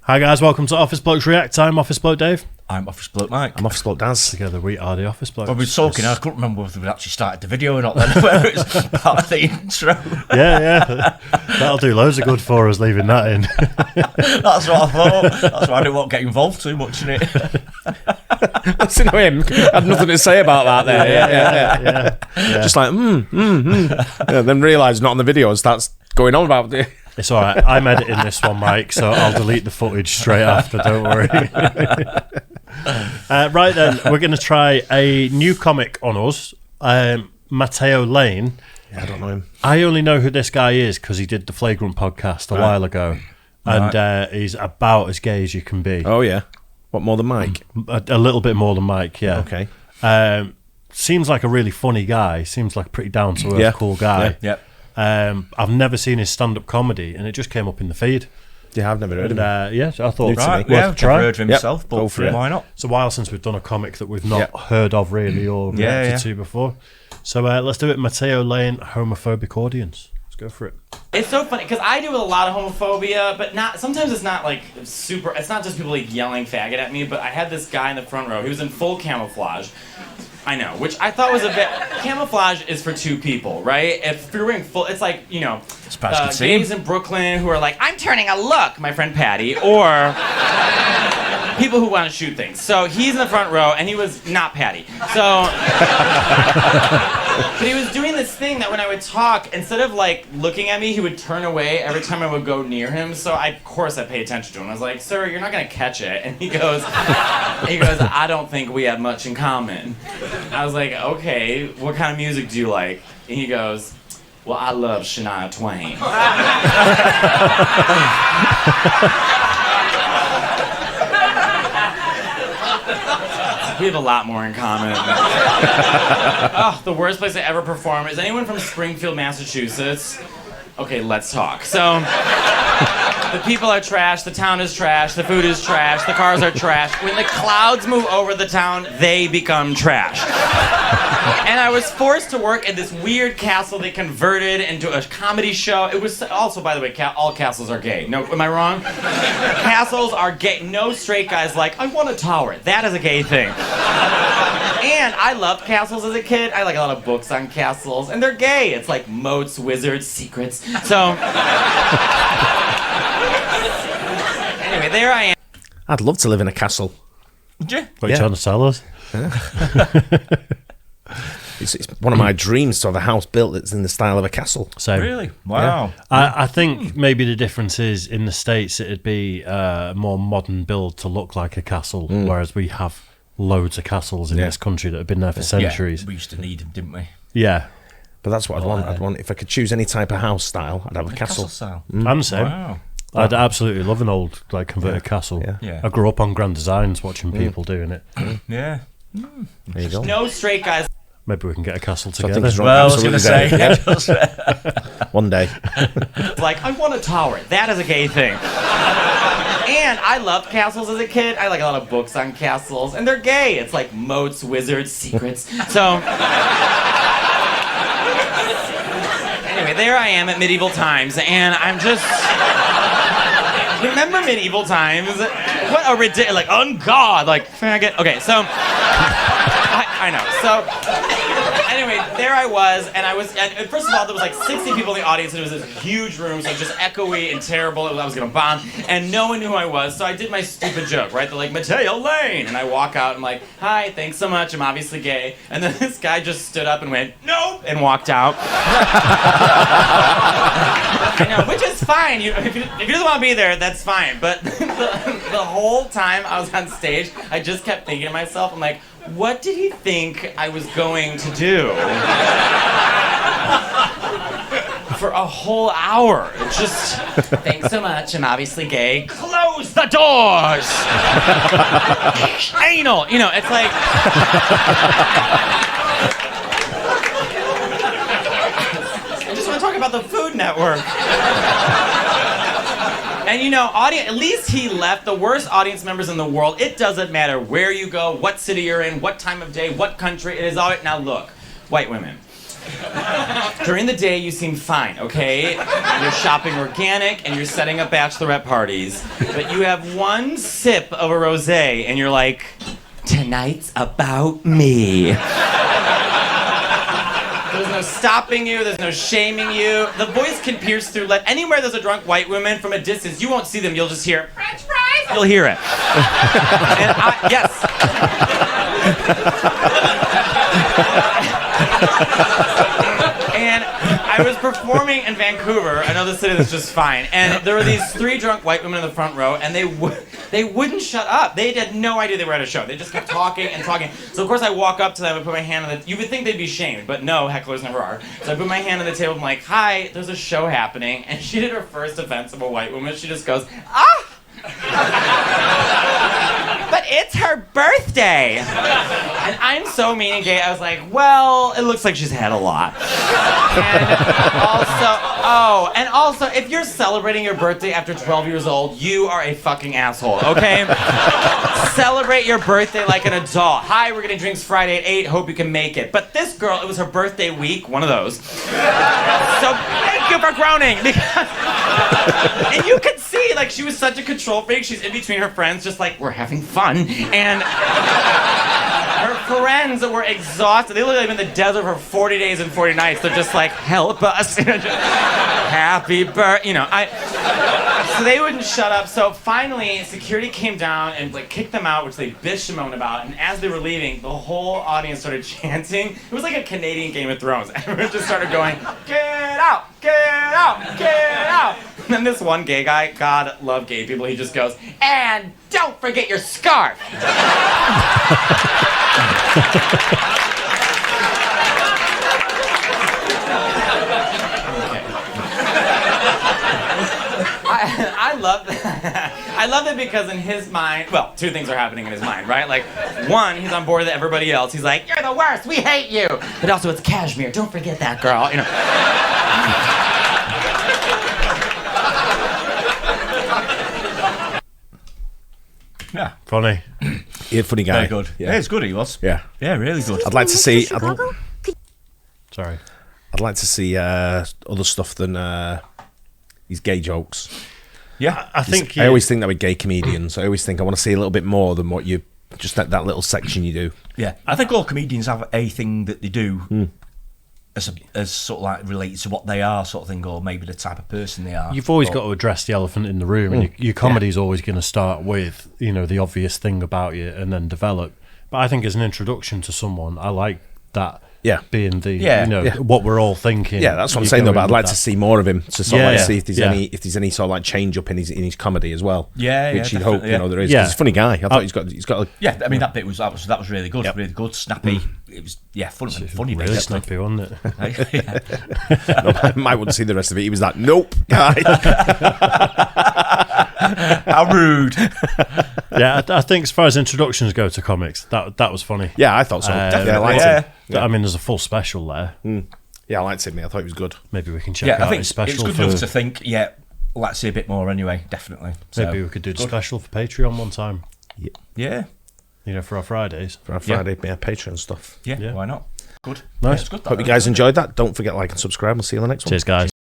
Hi guys, welcome to Office Blokes React. I'm Office Bloke Dave. I'm Office Bloke Mike. I'm Office Bloke Daz. Together we are the Office Blokes. Well, we were talking, I couldn't remember whether we actually started the video or not then, whether it's part of the intro. Yeah. That'll do loads of good for us leaving that in. That's what I thought. That's why I didn't want to get involved too much in it. Listen to him. I had nothing to say about that there. Yeah. Just like, Yeah, then realise not on the video and starts going on about it. It's alright, I'm editing this one, Mike, so I'll delete the footage straight after, don't worry. Right then, we're going to try a new comic on us, Matteo Lane. Yeah, I don't know him. I only know who this guy is because he did the Flagrant podcast a while ago, and he's about as gay as you can be. Oh, yeah. What, more than Mike? A little bit more than Mike, yeah. Okay. Seems like a really funny guy, seems like a pretty down-to-earth, cool guy. Yeah. I've never seen his stand-up comedy, and it just came up in the feed. Yeah, I've never heard of him. Yeah, so I thought Right, worth a try. I've heard of himself, but go for it. Why not? It's a while since we've done a comic that we've not heard of really or reacted to before. So let's do it. Matteo Lane, Homophobic Audience. Let's go for it. It's so funny because I do a lot of homophobia, but not. Sometimes it's not like super. It's not just people like yelling faggot at me. But I had this guy in the front row. He was in full camouflage. I know, which I thought was a bit. Camouflage is for two people, right? If you're wearing full, it's like gays in Brooklyn who are like, I'm turning a look, my friend Patty, or people who want to shoot things. So he's in the front row, and he was not Patty. So, but he was doing this thing that when I would talk, instead of like looking at me, he would turn away every time I would go near him. So of course I pay attention to him. I was like, sir, you're not gonna catch it. And he goes, I don't think we have much in common. I was like, okay, what kind of music do you like? And he goes, well, I love Shania Twain. We have a lot more in common. Oh, the worst place I ever performed. Is anyone from Springfield, Massachusetts? Okay, let's talk. So, the people are trash, the town is trash, the food is trash, the cars are trash. When the clouds move over the town, they become trash. And I was forced to work at this weird castle they converted into a comedy show. It was also, by the way, all castles are gay. No, am I wrong? Castles are gay. No straight guys like, I want a tower. That is a gay thing. And I loved castles as a kid. I like a lot of books on castles, and they're gay. It's like moats, wizards, secrets. So, anyway, there I am. I'd love to live in a castle. Would you? What are you trying to sell us? It's one of my dreams to have a house built that's in the style of a castle. Same. Really? Wow. I think maybe the difference is in the States it'd be a more modern build to look like a castle, whereas we have loads of castles in this country that have been there for centuries. Yeah, we used to need them, didn't we? Yeah. But that's what I'd want. I'd want, if I could choose any type of house style, I'd have a castle. style. I'm the same. Wow. I'd absolutely love an old converted castle. Yeah. I grew up on Grand Designs watching people doing it. Yeah. There you go. No straight guys. Maybe we can get a castle So I together. think it's wrong. Well, I was going to say. One day. Like, I want a tower. That is a gay thing. And I loved castles as a kid. I like a lot of books on castles, and they're gay. It's like moats, wizards, secrets. So, anyway, there I am at medieval times, and I'm just. Remember medieval times? What a ridiculous, like, on God, like, faggot. Okay, so. I know. So, anyway, there I was, and first of all, there was like 60 people in the audience, and it was this huge room, so just echoey and terrible. I was gonna bomb, and no one knew who I was, so I did my stupid joke, right? They're like, Matteo Lane, and I walk out, and I'm like, hi, thanks so much, I'm obviously gay, and then this guy just stood up and went, nope, and walked out. I know, which is fine. If he doesn't want to be there, that's fine, but the whole time I was on stage, I just kept thinking to myself, I'm like, what did he think I was going to do? For a whole hour. Just, thanks so much, I'm obviously gay. Close the doors! Anal! You know, it's like... I just want to talk about the Food Network. And you know, at least he left the worst audience members in the world. It doesn't matter where you go, what city you're in, what time of day, what country. It is all right. Now look, white women. During the day, you seem fine, okay? You're shopping organic and you're setting up bachelorette parties. But you have one sip of a rosé and you're like, tonight's about me. There's no stopping you. There's no shaming you. The voice can pierce through. Anywhere there's a drunk white woman from a distance, you won't see them. You'll just hear, French fries. You'll hear it. Yes. And I was performing in Vancouver, another city that's just fine, and there were these 3 drunk white women in the front row, and they wouldn't shut up. They had no idea they were at a show. They just kept talking and talking. So of course I walk up to them and put my hand on the. You would think they'd be shamed, but no, hecklers never are. So I put my hand on the table. I'm like, "Hi, there's a show happening," and she did her first offense of a white woman. She just goes, "Ah." But it's her birthday. And I'm so mean and gay, I was like, well, it looks like she's had a lot. And also, if you're celebrating your birthday after 12 years old, you are a fucking asshole, okay? Celebrate your birthday like an adult. Hi, we're getting drinks Friday at 8, hope you can make it. But this girl, it was her birthday week, one of those. So thank you for groaning. And you could see, like, she was such a control freak. She's in between her friends, just like, we're having fun. And her friends were exhausted. They looked like they've been in the desert for 40 days and 40 nights. They're just like, help us. Happy birthday. So they wouldn't shut up. So finally, security came down and like kicked them out, which they bitched and moaned about. And as they were leaving, the whole audience started chanting. It was like a Canadian Game of Thrones. Everyone just started going, get out, get out, get out. And then this one gay guy, God love gay people, he just goes, and don't forget your scarf. I love that. I love it because in his mind, well, 2 things are happening in his mind, right? Like, 1, he's on board with everybody else. He's like, you're the worst, we hate you. But also, it's cashmere, don't forget that girl, Yeah. Funny. You're a funny guy. Very good. Yeah, it's good, he was. Yeah. Yeah, really good. I'd like to see. Sorry. I'd like to see other stuff than these gay jokes. Yeah. I think I always think that with gay comedians. I always think I want to see a little bit more than what you just that little section you do. Yeah. I think all comedians have a thing that they do as sort of like related to what they are, sort of thing, or maybe the type of person they are. You've always got to address the elephant in the room, and your comedy's always going to start with, the obvious thing about you and then develop. But I think as an introduction to someone, I like that being the, what we're all thinking. Yeah, that's what I'm saying though, but I'd like to see more of him to sort of see if there's any sort of like change up in his comedy as well. Which you'd hope there is. Yeah. He's a funny guy. I thought he's got yeah, I mean that bit was really good, really good, snappy. It was funny really bit. snappy, wasn't it? I might want to see the rest of it. He was like, nope, guy. How rude. Yeah, I think as far as introductions go to comics, that was funny. Yeah, I thought so. Definitely, I liked him. I mean, there's a full special there. Yeah, I liked him. I thought he was good. Maybe we can check out his special. It's good enough to think. Yeah, let's see a bit more anyway. Definitely. So, maybe we could do the special for Patreon one time. Yeah. For our Fridays. For our Friday Patreon stuff. Yeah. Why not? Good. Nice. Yeah, good, Hope you guys enjoyed that. Don't forget to like and subscribe. We'll see you on the next one. Cheers, guys.